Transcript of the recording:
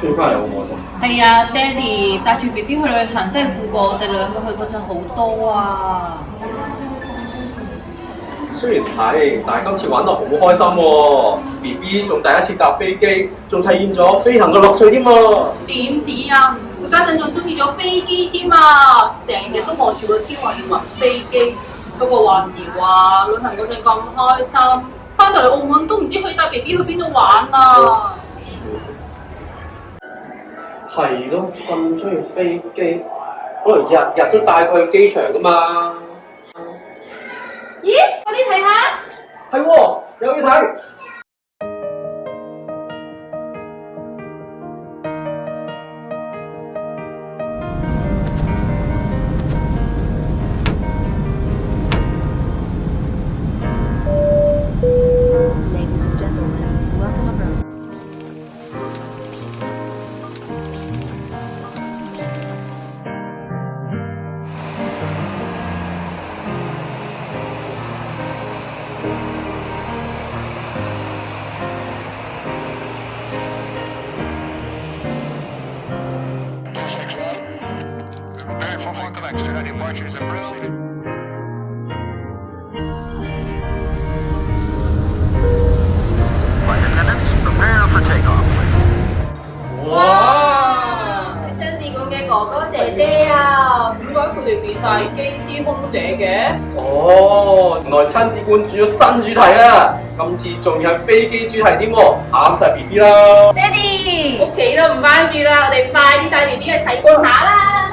追翻嚟好唔好啫？係啊，爹哋帶住 B B 去旅行，真係顧過我哋兩個去嗰陣好多啊！雖然係，但係今次玩得好開心喎！B B 仲第一次搭飛機，仲體驗咗飛行嘅樂趣添喎！點止啊！佢家陣仲中意咗飛機添啊！成日都望住個天話要暈飛機。不過話時話，旅行嗰陣咁開心，翻到嚟澳門都唔知可以帶 B B 去邊度玩啊！係咯，咁中意飛機，可能日日都帶佢去機場噶嘛？咦，快啲睇下！係喎，有嘢睇。Ladies and gentlemen, welcome aboard. Prepare for more collection. Departures approved. Flight attendants, prepare for takeoff. 哇！係新自貢嘅哥哥姐姐啊，點解佢哋變晒機師空姐嘅？哦，原來親子館轉咗新主題啦！今次仲要係飛機主題添喎，啱晒 B B 啦！爹哋，屋企都唔翻住啦，我哋快啲帶 B B 去睇觀下啦！